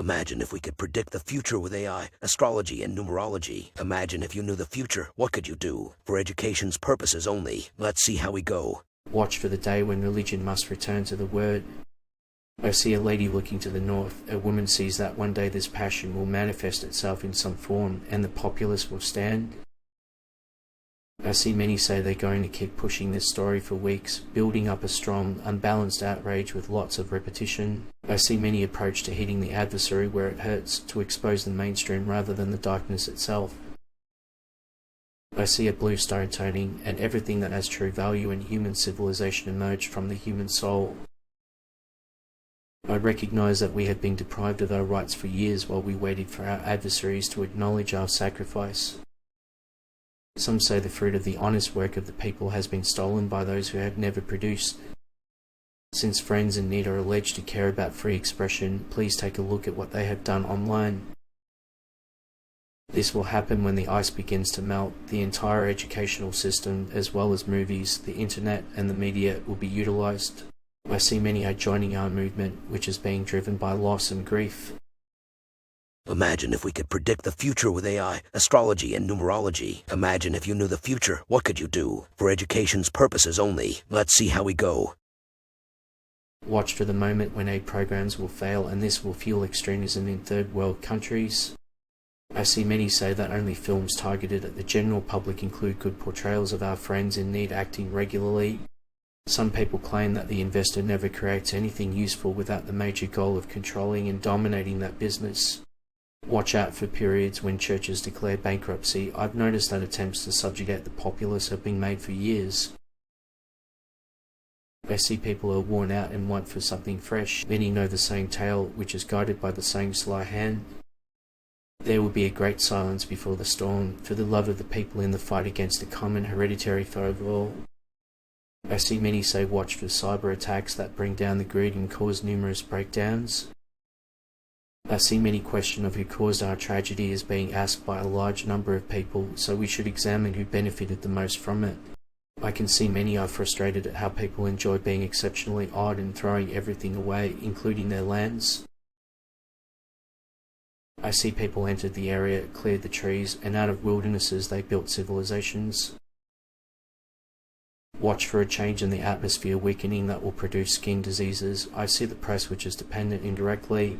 Imagine if we could predict the future with AI, astrology, and numerology. Imagine if you knew the future, what could you do? For education's purposes only. Let's see how we go. Watch for the day when religion must return to the word. I see a lady looking to the north. A woman sees that one day this passion will manifest itself in some form and the populace will stand. I see many say they're going to keep pushing this story for weeks, building up a strong, unbalanced outrage with lots of repetition. I see many approach to hitting the adversary where it hurts, to expose the mainstream rather than the darkness itself. I see a blue stone toning, and everything that has true value in human civilization emerged from the human soul. I recognize that we have been deprived of our rights for years while we waited for our adversaries to acknowledge our sacrifice. Some say the fruit of the honest work of the people has been stolen by those who have never produced. Since friends in need are alleged to care about free expression, please take a look at what they have done online. This will happen when the ice begins to melt. The entire educational system, as well as movies, the internet, and the media will be utilized. I see many are joining our movement, which is being driven by loss and grief. Imagine if we could predict the future with AI, astrology, and numerology. Imagine if you knew the future, what could you do? For education's purposes only. Let's see how we go. Watch for the moment when aid programs will fail, and this will fuel extremism in third world countries. I see many say that only films targeted at the general public include good portrayals of our friends in need acting regularly. Some people claim that the investor never creates anything useful without the major goal of controlling and dominating that business. Watch out for periods when churches declare bankruptcy. I've noticed that attempts to subjugate the populace have been made for years. I see people are worn out and want for something fresh. Many know the same tale, which is guided by the same sly hand. There will be a great silence before the storm, for the love of the people in the fight against the common hereditary foe of all. I see many say watch for cyber attacks that bring down the grid and cause numerous breakdowns. I see many question of who caused our tragedy is being asked by a large number of people, so we should examine who benefited the most from it. I can see many are frustrated at how people enjoy being exceptionally odd and throwing everything away, including their lands. I see people entered the area, cleared the trees, and out of wildernesses they built civilizations. Watch for a change in the atmosphere weakening that will produce skin diseases. I see the press, which is dependent indirectly.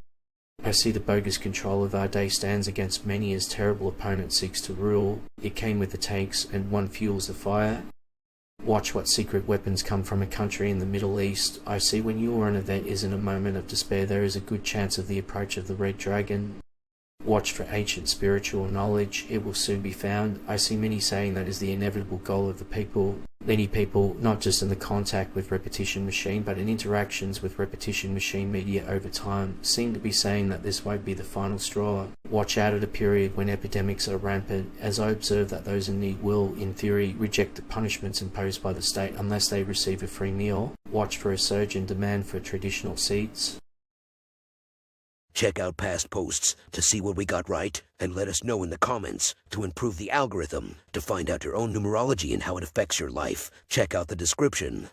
I see the bogus control of our day stands against many as terrible opponent seeks to rule. It came with the tanks, and one fuels the fire. Watch what secret weapons come from a country in the Middle East. I see when your own event is in a moment of despair, there is a good chance of the approach of the Red Dragon. Watch for ancient spiritual knowledge. It will soon be found. I see many saying that is the inevitable goal of the people. Many people, not just in the contact with repetition machine, but in interactions with repetition machine media over time, seem to be saying that this won't be the final straw. Watch out at a period when epidemics are rampant, as I observe that those in need will, in theory, reject the punishments imposed by the state unless they receive a free meal. Watch for a surge in demand for traditional seeds. Check out past posts to see what we got right, and let us know in the comments to improve the algorithm. To find out your own numerology and how it affects your life, check out the description.